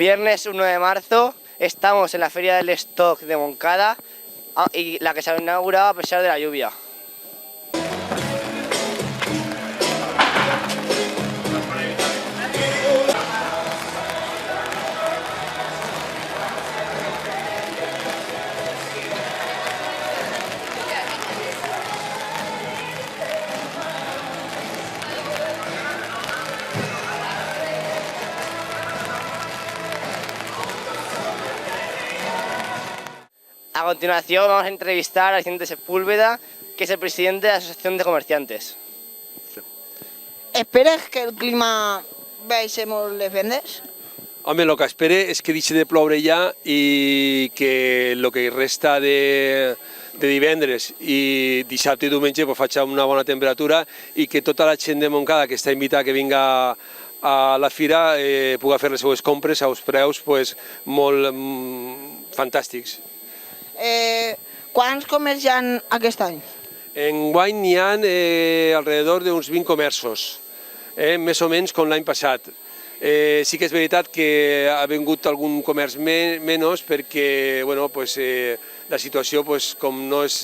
Viernes 1 de marzo, estamos en la Feria del Stock de Moncada y la que se ha inaugurado a pesar de la lluvia. A continuación vamos a entrevistar a Vicente Sepúlveda, que es el presidente de la Asociación de Comerciantes. Esperes que el clima vagi molt les vendes? Home, el que espere és que deixi de ploure ja i que el que resta de divendres i dissabte i diumenge faci una bona temperatura i que tota la gent de Montcada que està invitada que vinga a la fira pugui fer les seues compres a uns preus molt fantàstics. Quants comerç hi ha aquest any? Enguany n'hi ha alrededor d'uns 20 comerços, més o menys com l'any passat. Sí que és veritat que ha vingut algun comerç menys perquè la situació, com no és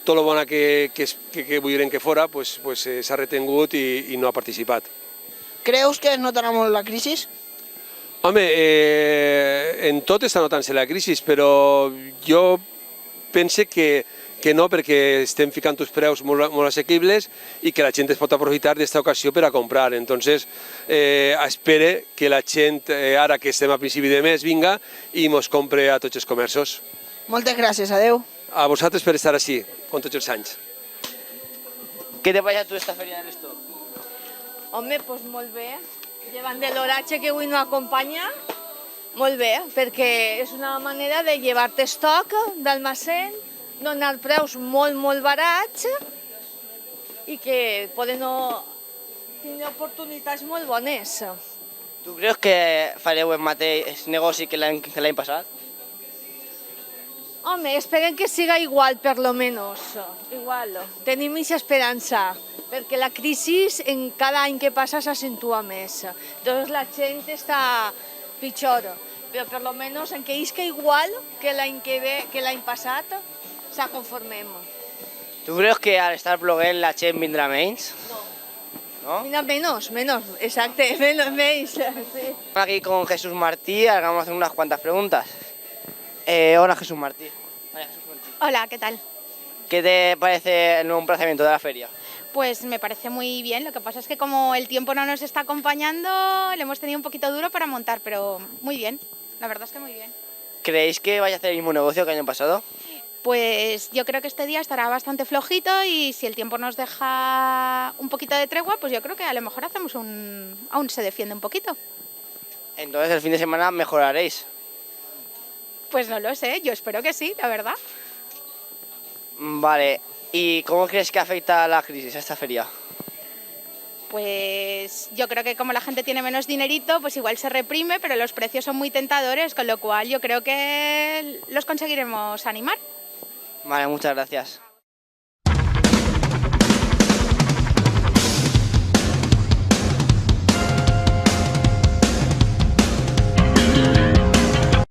tot el bona que voldrem que fora, s'ha retengut i no ha participat. Creus que es notarà molt la crisi? Home, en tot està notant-se la crisi, però jo penso que no, perquè estem ficant uns preus molt assequibles i que la gent es pot aprofitar d'esta ocasió per a comprar. Entonces, espere que la gent, ara que estem a principi de mes, vinga i ens compre a tots els comerços. Moltes gràcies, adeu. A vosaltres per estar així, com tots els anys. ¿Qué te parece a tu esta Feria del Stock? Home, doncs molt bé. Llevant de l'oratge que avui no acompanya, molt bé, perquè és una manera de llevar-te estoc d'almacén, donar preus molt barats i que poden tenir oportunitats molt bones. Tu creus que fareu el mateix negoci que l'any passat? Home, esperem que siga igual, per lo menos. Igual. Tenim aquesta esperança, perquè la crisi en cada any que passa s'accentua més. Llavors la gent està pitjor, però per lo menos en que isca igual que l'any passat, se conformem. Tu creus que al estar ploguent la gent vindrà menys? No. Vindrà menos, exacte, menys. Sí. Aquí con Jesús Martí, ahora vamos a hacer unas cuantas preguntas. Hola Jesús Martí. Hola, ¿qué tal? ¿Qué te parece el nuevo emplazamiento de la feria? Pues me parece muy bien, lo que pasa es que como el tiempo no nos está acompañando, le hemos tenido un poquito duro para montar, pero muy bien, la verdad es que muy bien. ¿Creéis que vais a hacer el mismo negocio que el año pasado? Pues yo creo que este día estará bastante flojito y si el tiempo nos deja un poquito de tregua, pues yo creo que a lo mejor hacemos aún se defiende un poquito. Entonces el fin de semana mejoraréis. Pues no lo sé, yo espero que sí, la verdad. Vale, ¿y cómo crees que afecta la crisis a esta feria? Pues yo creo que como la gente tiene menos dinerito, pues igual se reprime, pero los precios son muy tentadores, con lo cual yo creo que los conseguiremos animar. Vale, muchas gracias.